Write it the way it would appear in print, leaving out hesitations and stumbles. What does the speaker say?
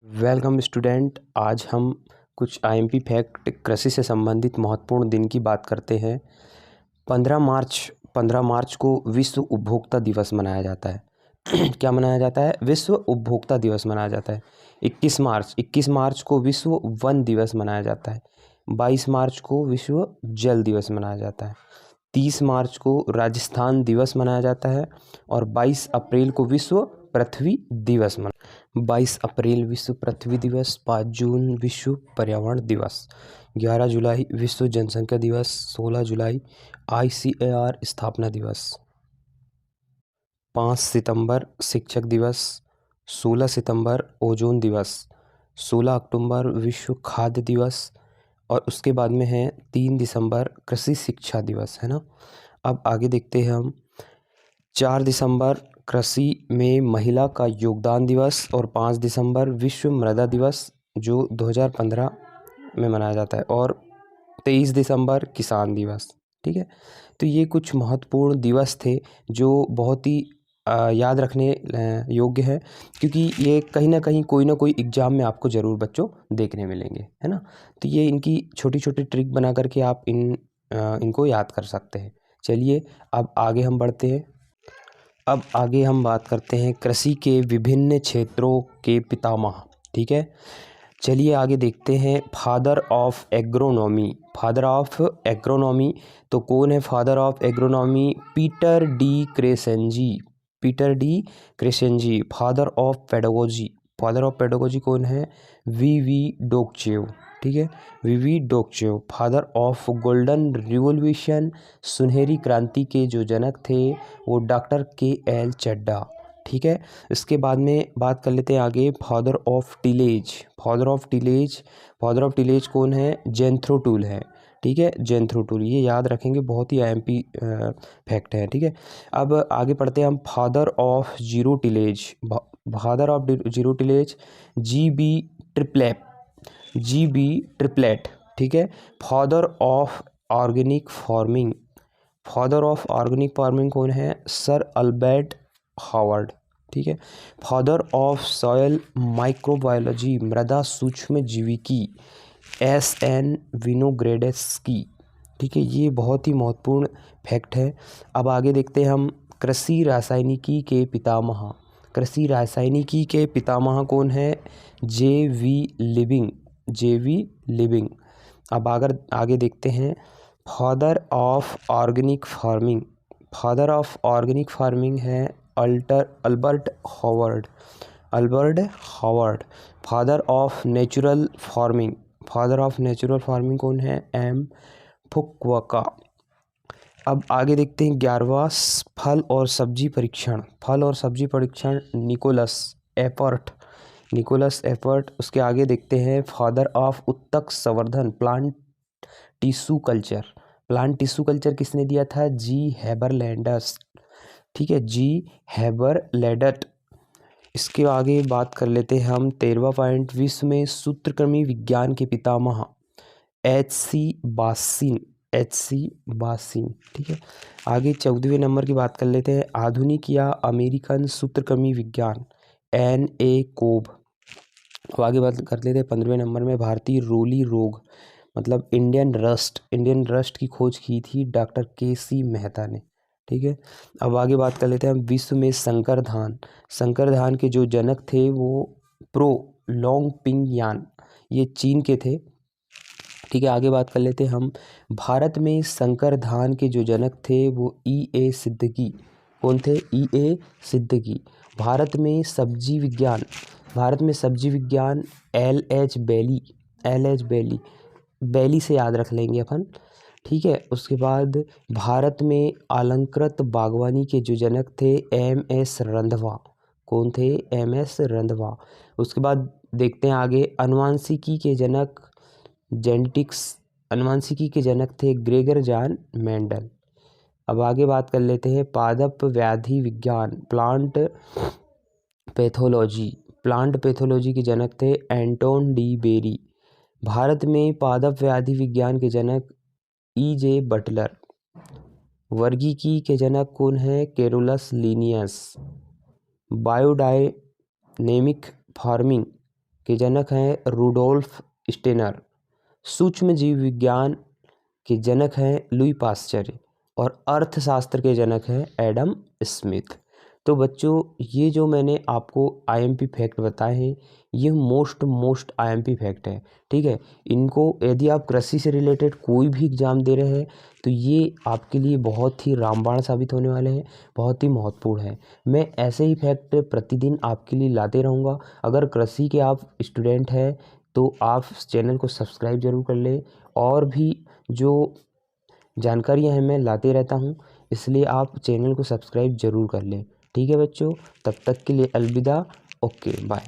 Welcome student. आज हम कुछ आईएमपी फैक्ट कृषि से संबंधित महत्वपूर्ण दिन की बात करते हैं। 15 मार्च को विश्व उपभोक्ता दिवस मनाया जाता है। क्या मनाया जाता है? विश्व उपभोक्ता दिवस मनाया जाता है। 21 मार्च को विश्व वन दिवस मनाया जाता है। 22 मार्च को विश्व जल दिवस मनाया जाता है। 30 मार्च को राजस्थान दिवस मनाया जाता है और 22 अप्रैल को विश्व पृथ्वी दिवस 22 अप्रैल विश्व पृथ्वी दिवस, 5 जून विश्व पर्यावरण दिवस, 11 जुलाई विश्व जनसंख्या दिवस, 16 जुलाई ICAR स्थापना दिवस, 5 सितंबर शिक्षक दिवस, 16 सितंबर ओजोन दिवस, 16 अक्टूबर विश्व खाद्य दिवस और उसके बाद में है 3 दिसंबर कृषि शिक्षा दिवस, है ना। अब आगे देखते हैं हम। 4 दिसंबर कृषि में महिला का योगदान दिवस और 5 दिसंबर विश्व मृदा दिवस जो 2015 में मनाया जाता है और 23 दिसंबर किसान दिवस। ठीक है, तो ये कुछ महत्वपूर्ण दिवस थे जो बहुत ही याद रखने योग्य है, क्योंकि ये कहीं ना कहीं कोई ना कोई एग्ज़ाम में आपको ज़रूर बच्चों देखने मिलेंगे, है ना। तो ये इनकी छोटी छोटी ट्रिक बना करके आप इनको याद कर सकते हैं। चलिए अब आगे हम बढ़ते हैं। अब आगे हम बात करते हैं कृषि के विभिन्न क्षेत्रों के पितामह। ठीक है, चलिए आगे देखते हैं। Father of agronomy, father of agronomy तो कौन है father of agronomy? Peter de Crescenzi, Peter de Crescenzi. Father of pedagogy, father of pedagogy कौन है? V Dokuchaev. ठीक है, V Dokuchaev. Father of golden revolution, सुनहरी क्रांति के जो जनक थे वो डॉक्टर KL चड्ढा। ठीक है, इसके बाद में बात कर लेते हैं आगे। Father of tillage, father of tillage, father of tillage कौन है? जेंथ्रो टूल है। ठीक है, जेंथ्रो टूल, ये याद रखेंगे, बहुत ही IMP फैक्ट है। ठीक है, अब आगे पढ़ते हैं हम। Father of zero tillage, father of zero tillage GB triplet, GB triplet. ठीक है, father of organic farming, father of organic farming कौन है? Sir Albert Howard. ठीक है, फादर ऑफ सॉयल माइक्रोबायोलॉजी, मृदा सूक्ष्म जीविकी, SN विनोग्रेड्स्की। ठीक है, ये बहुत ही महत्वपूर्ण फैक्ट है। अब आगे देखते हैं हम। कृषि रासायनिकी के पितामह, कृषि रासायनिकी के पितामह कौन है? JV living, JV living. अब आगे देखते हैं। Father of organic farming, father of organic farming है Albert Howard, Albert Howard. Father of natural farming, father of natural farming कौन है? M Fukuoka. अब आगे देखते हैं 11वां। फल और सब्जी परीक्षण, फल और सब्जी परीक्षण निकोलस एपर्ट, निकोलस एपर्ट। उसके आगे देखते हैं फादर ऑफ उत्तक संवर्धन, plant tissue culture, plant tissue culture किसने दिया था? G हैबरलैंडस। ठीक है, G हैबरलैंडट। इसके आगे बात कर लेते हैं हम। 13वां पॉइंट। विश्व में सूत्रकृमि विज्ञान के पितामह HC बासिन, HC बासिन। ठीक है, आगे 14वें नंबर की बात कर लेते हैं। आधुनिक या अमेरिकन सूत्रकृमि विज्ञान NA कोब। अब आगे बात कर लेते हैं 15वें नंबर में। भारतीय रोली रोग मतलब इंडियन रस्ट, इंडियन रस्ट की खोज की थी डॉक्टर KC मेहता ने। ठीक है, अब आगे बात कर लेते हैं हम। विश्व में संकर धान, संकर धान के जो जनक थे वो प्रो लॉन्ग पिंग यान, ये चीन के थे। ठीक है, आगे बात कर लेते हैं हम। भारत में संकर धान के जो जनक थे वो EA सिद्दीकी। कौन थे? EA सिद्दीकी। भारत में सब्जी विज्ञान, भारत में सब्जी विज्ञान LH बेली, LH बेली, बेली से याद रख लेंगे अपन। ठीक है, उसके बाद भारत में अलंकृत बागवानी के जो जनक थे MS रंधवा। कौन थे? MS रंधवा। उसके बाद देखते हैं आगे। अनुवांशिकी के जनक, जेनेटिक्स, अनुवांशिकी के जनक थे ग्रेगर जॉन मेंडल। अब आगे बात कर लेते हैं पादप व्याधि विज्ञान, प्लांट पैथोलॉजी, प्लांट पैथोलॉजी के जनक थे एंटोन डी बेरी। भारत में पादप व्याधि विज्ञान के जनक EJ बटलर। वर्गीकी के जनक कौन है? Carolus Linnaeus. बायोडायनेमिक फार्मिंग के जनक हैं रूडोल्फ स्टेनर। सूक्ष्म जीव विज्ञान के जनक हैं लुई पाश्चर और अर्थशास्त्र के जनक हैं एडम स्मिथ। तो बच्चों, ये जो मैंने आपको आईएमपी फैक्ट बताए हैं, ये मोस्ट आईएमपी फैक्ट है, ठीक है। इनको यदि आप कृषि से रिलेटेड कोई भी एग्ज़ाम दे रहे हैं तो ये आपके लिए बहुत ही रामबाण साबित होने वाले हैं, बहुत ही महत्वपूर्ण है। मैं ऐसे ही फैक्ट प्रतिदिन आपके लिए लाते रहूँगा। अगर कृषि के आप स्टूडेंट हैं तो आप चैनल को सब्सक्राइब ज़रूर कर लें, और भी जो जानकारियाँ हैं मैं लाते रहता हूँ, इसलिए आप चैनल को सब्सक्राइब ज़रूर कर लें। ठीक है बच्चों, तब तक के लिए अलविदा। Okay bye.